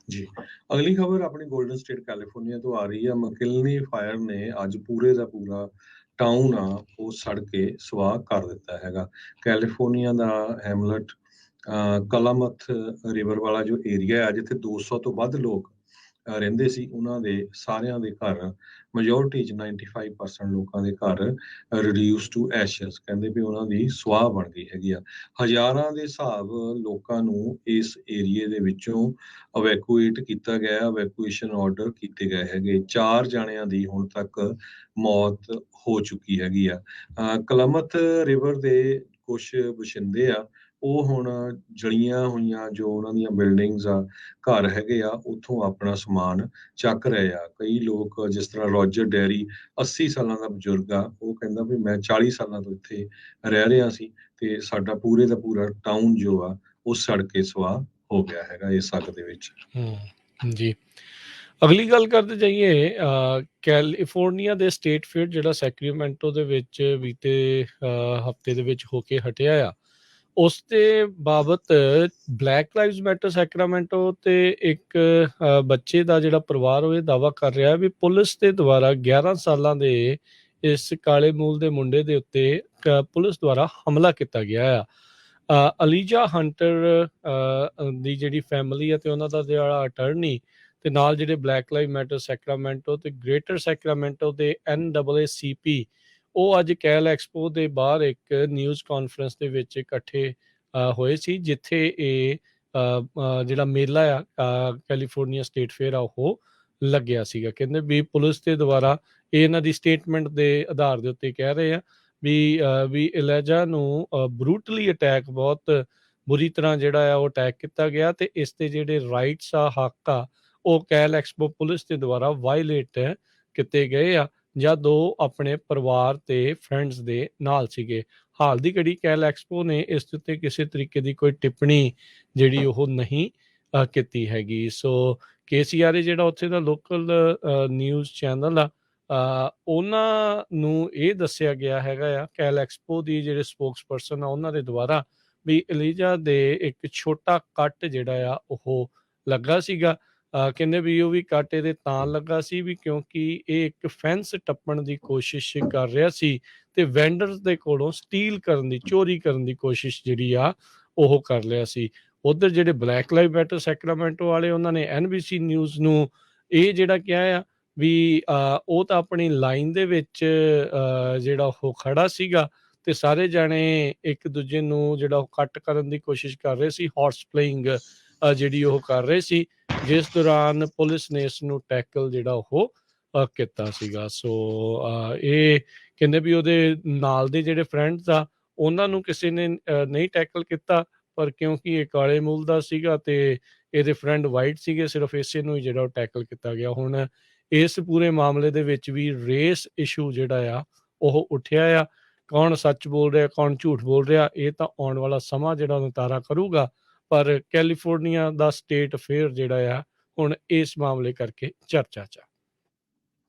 ਜੀ। ਅਗਲੀ ਖਬਰ ਆਪਣੀ ਗੋਲਡਨ ਸਟੇਟ ਕੈਲੀਫੋਰਨੀਆ ਤੋਂ ਆ ਰਹੀ ਹੈ। ਮਕਿਲਨੀ ਫਾਇਰ ਨੇ ਅੱਜ ਪੂਰੇ ਦਾ ਪੂਰਾ ਟਾਊਨ ਆ ਉਹ ਸੜ ਕੇ ਸੁਆਹ ਕਰ ਦਿੱਤਾ ਹੈਗਾ। ਕੈਲੀਫੋਰਨੀਆ ਦਾ ਹੈਮਲਟ ਕਲਾਮਥ ਰਿਵਰ ਵਾਲਾ ਜੋ ਏਰੀਆ ਹੈ, ਜਿੱਥੇ 200 ਤੋਂ ਵੱਧ ਲੋਕ ਰਹਿੰਦੇ ਸੀ, ਉਹਨਾਂ ਦੇ ਸਾਰਿਆਂ ਦੇ ਘਰ, ਮੈਜੋਰਟੀ 'ਚ 95% ਲੋਕਾਂ ਦੇ ਘਰ ਰਿਡਿਊਸ ਟੂ ਐਸ਼ਜ਼, ਕਹਿੰਦੇ ਵੀ ਉਹਨਾਂ ਦੀ ਸੁਆਹ ਬਣ ਗਈ ਹੈਗੀ ਆ। ਹਜ਼ਾਰਾਂ ਦੇ ਹਿਸਾਬ ਲੋਕਾਂ ਨੂੰ ਇਸ ਏਰੀਏ ਦੇ ਵਿੱਚੋਂ ਇਵੈਕੂਏਟ ਕੀਤਾ ਗਿਆ, ਇਵੈਕੂਏਸ਼ਨ ਆਰਡਰ ਕੀਤੇ ਗਏ ਹੈਗੇ। 4 ਜਾਣਿਆਂ ਦੀ ਹੁਣ ਤੱਕ ਮੌਤ ਹੋ ਚੁੱਕੀ ਹੈਗੀ ਆ। ਕਲਾਮਥ ਰਿਵਰ ਦੇ ਕੁਛ ਵਸਿੰਦੇ ਆ, ਉਹ ਹੁਣ ਜਲੀਆਂ ਹੋਈਆਂ ਜੋ ਉਹਨਾਂ ਦੀਆਂ ਬਿਲਡਿੰਗਸ ਆ, ਘਰ ਹੈਗੇ ਆ, ਉੱਥੋਂ ਆਪਣਾ ਸਮਾਨ ਚੱਕ ਰਹੇ ਆ। ਕਈ ਲੋਕ, ਜਿਸ ਤਰ੍ਹਾਂ ਰੋਜਰ ਡੇਰੀ 80 ਸਾਲਾਂ ਦਾ ਬਜ਼ੁਰਗ ਆ, ਉਹ ਕਹਿੰਦਾ ਵੀ ਮੈਂ 40 ਸਾਲਾਂ ਤੋਂ ਇੱਥੇ ਰਹਿ ਰਿਹਾ ਸੀ ਤੇ ਸਾਡਾ ਪੂਰੇ ਦਾ ਪੂਰਾ ਟਾਊਨ ਜੋ ਆ ਉਹ ਸੜ ਕੇ ਸੁਆਹ ਹੋ ਗਿਆ ਹੈਗਾ ਇਸ ਅੱਗ ਦੇ ਵਿੱਚ। ਜੀ। ਅਗਲੀ ਗੱਲ ਕਰਦੇ ਜਾਈਏ, ਕੈਲੀਫੋਰਨੀਆ ਦੇ ਸਟੇਟ ਫੇਅਰ ਜਿਹੜਾ ਸੈਕਰੀਮੈਂਟੋ ਦੇ ਵਿੱਚ ਬੀਤੇ ਹਫਤੇ ਦੇ ਵਿੱਚ ਹੋ ਕੇ ਹਟਿਆ ਆ, ਉਸ ਦੇ ਬਾਬਤ ਬਲੈਕ ਲਾਈਵਜ਼ ਮੈਟਰ ਸੈਕਰਾਮੈਂਟੋ ਤੇ ਇੱਕ ਬੱਚੇ ਦਾ ਜਿਹੜਾ ਪਰਿਵਾਰ ਉਹ ਇਹ ਦਾਅਵਾ ਕਰ ਰਿਹਾ ਵੀ ਪੁਲਿਸ ਦੇ ਦੁਆਰਾ 11 ਸਾਲਾਂ ਦੇ ਇਸ ਕਾਲੇ ਮੂਲ ਦੇ ਮੁੰਡੇ ਦੇ ਉੱਤੇ ਪੁਲਿਸ ਦੁਆਰਾ ਹਮਲਾ ਕੀਤਾ ਗਿਆ ਆ। ਅਲੀਜਾ ਹੰਟਰ ਦੀ ਜਿਹੜੀ ਫੈਮਿਲੀ ਹੈ ਤੇ ਉਹਨਾਂ ਦਾ ਜਿਹੜਾ ਅਟਰਨੀ ਤੇ ਨਾਲ ਜਿਹੜੇ ਬਲੈਕ ਲਾਈਵ ਮੈਟਰ ਸੈਕਰਾਮੈਂਟੋ ਤੇ ਗ੍ਰੇਟਰ ਸੈਕਰਾਮੈਂਟੋ ਦੇ NAACP, ਉਹ ਅੱਜ ਕੈਲ ਐਕਸਪੋ ਦੇ ਬਾਹਰ ਇੱਕ ਨਿਊਜ਼ ਕਾਨਫਰੰਸ ਦੇ ਵਿੱਚ ਇਕੱਠੇ ਹੋਏ ਸੀ, ਜਿੱਥੇ ਇਹ ਜਿਹੜਾ ਮੇਲਾ ਆ ਕੈਲੀਫੋਰਨੀਆ ਸਟੇਟ ਫੇਅਰ ਆ ਉਹ ਲੱਗਿਆ ਸੀਗਾ। ਕਹਿੰਦੇ ਵੀ ਪੁਲਿਸ ਦੇ ਦੁਆਰਾ ਇਹ ਇਹਨਾਂ ਦੀ ਸਟੇਟਮੈਂਟ ਦੇ ਆਧਾਰ ਦੇ ਉੱਤੇ ਕਹਿ ਰਹੇ ਆ ਵੀ ਇਲੈਜਾ ਨੂੰ ਬਰੂਟਲੀ ਅਟੈਕ, ਬਹੁਤ ਬੁਰੀ ਤਰ੍ਹਾਂ ਜਿਹੜਾ ਆ ਉਹ ਅਟੈਕ ਕੀਤਾ ਗਿਆ ਤੇ ਇਸ ਦੇ ਜਿਹੜੇ ਰਾਈਟਸ ਆ, ਹੱਕ ਆ, ਉਹ ਕੈਲ ਐਕਸਪੋ ਪੁਲਿਸ ਦੇ ਦੁਆਰਾ ਵਾਇਲੇਟ ਕੀਤੇ ਗਏ ਆ ਜਦ ਉਹ ਆਪਣੇ ਪਰਿਵਾਰ ਤੇ ਫਰੈਂਡਸ ਦੇ ਨਾਲ ਸੀਗੇ। ਹਾਲ ਦੀ ਘੜੀ ਕੈਲ ਐਕਸਪੋ ਨੇ ਇਸ ਦੇ ਉੱਤੇ ਕਿਸੇ ਤਰੀਕੇ ਦੀ ਕੋਈ ਟਿੱਪਣੀ ਜਿਹੜੀ ਉਹ ਨਹੀਂ ਕੀਤੀ ਹੈਗੀ। ਸੋ KCRA ਜਿਹੜਾ ਉੱਥੇ ਦਾ ਲੋਕਲ ਨਿਊਜ਼ ਚੈਨਲ ਆ, ਉਹਨਾਂ ਨੂੰ ਇਹ ਦੱਸਿਆ ਗਿਆ ਹੈਗਾ ਆ, ਕੈਲ ਐਕਸਪੋ ਦੀ ਜਿਹੜੇ ਸਪੋਕਸ ਪਰਸਨ ਆ ਉਹਨਾਂ ਦੇ ਦੁਆਰਾ, ਵੀ ਐਲੀਜਾ ਦੇ ਇੱਕ ਛੋਟਾ ਕੱਟ ਜਿਹੜਾ ਆ ਉਹ ਲੱਗਾ ਸੀਗਾ। ਕਹਿੰਦੇ ਵੀ ਉਹ ਵੀ ਕੱਟ ਇਹਦੇ ਤਾਂ ਲੱਗਾ ਸੀ ਵੀ ਕਿਉਂਕਿ ਇਹ ਇੱਕ ਫੈਂਸ ਟੱਪਣ ਦੀ ਕੋਸ਼ਿਸ਼ ਕਰ ਰਿਹਾ ਸੀ ਤੇ ਵੈਂਡਰਸ ਦੇ ਕੋਲੋਂ ਸਟੀਲ ਕਰਨ ਦੀ, ਚੋਰੀ ਕਰਨ ਦੀ ਕੋਸ਼ਿਸ਼ ਜਿਹੜੀ ਆ ਉਹ ਕਰ ਲਿਆ ਸੀ। ਉਧਰ ਜਿਹੜੇ ਬਲੈਕ ਲਾਈਵ ਮੈਟਰ ਸੈਕਰਾਮੈਂਟੋ ਵਾਲੇ, ਉਹਨਾਂ ਨੇ NBC ਨਿਊਜ਼ ਨੂੰ ਇਹ ਜਿਹੜਾ ਕਿਹਾ ਆ ਵੀ ਉਹ ਤਾਂ ਆਪਣੀ ਲਾਈਨ ਦੇ ਵਿੱਚ ਜਿਹੜਾ ਉਹ ਖੜਾ ਸੀਗਾ ਤੇ ਸਾਰੇ ਜਾਣੇ ਇੱਕ ਦੂਜੇ ਨੂੰ ਜਿਹੜਾ ਉਹ ਕੱਟ ਕਰਨ ਦੀ ਕੋਸ਼ਿਸ਼ ਕਰ ਰਹੇ ਸੀ, ਹਾਰਸ ਪਲੇਇੰਗ ਜਿਹੜੀ ਉਹ ਕਰ ਰਹੇ ਸੀ, ਜਿਸ ਦੌਰਾਨ ਪੁਲਿਸ ਨੇ ਇਸ ਨੂੰ ਟੈਕਲ ਜਿਹੜਾ ਉਹ ਕੀਤਾ ਸੀਗਾ। ਸੋ ਇਹ ਕਹਿੰਦੇ ਵੀ ਉਹਦੇ ਨਾਲ ਦੇ ਜਿਹੜੇ ਫਰੈਂਡਸ ਆ ਉਹਨਾਂ ਨੂੰ ਕਿਸੇ ਨੇ ਨਹੀਂ ਟੈਕਲ ਕੀਤਾ, ਪਰ ਕਿਉਂਕਿ ਇਹ ਕਾਲੇ ਮੂਲ ਦਾ ਸੀਗਾ ਤੇ ਇਹਦੇ ਫਰੈਂਡ ਵਾਈਟ ਸੀਗੇ, ਸਿਰਫ ਇਸੇ ਨੂੰ ਹੀ ਜਿਹੜਾ ਉਹ ਟੈਕਲ ਕੀਤਾ ਗਿਆ। ਹੁਣ ਇਸ ਪੂਰੇ ਮਾਮਲੇ ਦੇ ਵਿੱਚ ਵੀ ਰੇਸ ਇਸ਼ੂ ਜਿਹੜਾ ਆ ਉਹ ਉੱਠਿਆ ਆ। ਕੌਣ ਸੱਚ ਬੋਲ ਰਿਹਾ, ਕੌਣ ਝੂਠ ਬੋਲ ਰਿਹਾ, ਇਹ ਤਾਂ ਆਉਣ ਵਾਲਾ ਸਮਾਂ ਜਿਹੜਾ ਨਿਤਾਰਾ ਕਰੂਗਾ। ਪਰ ਕੈਲੀਫੋਰਨੀਆ ਦਾ ਸਟੇਟ ਫੇਅਰ ਜਿਹੜਾ ਆ ਹੁਣ ਇਸ ਮਾਮਲੇ ਕਰਕੇ ਚਰਚਾ 'ਚ ਆ।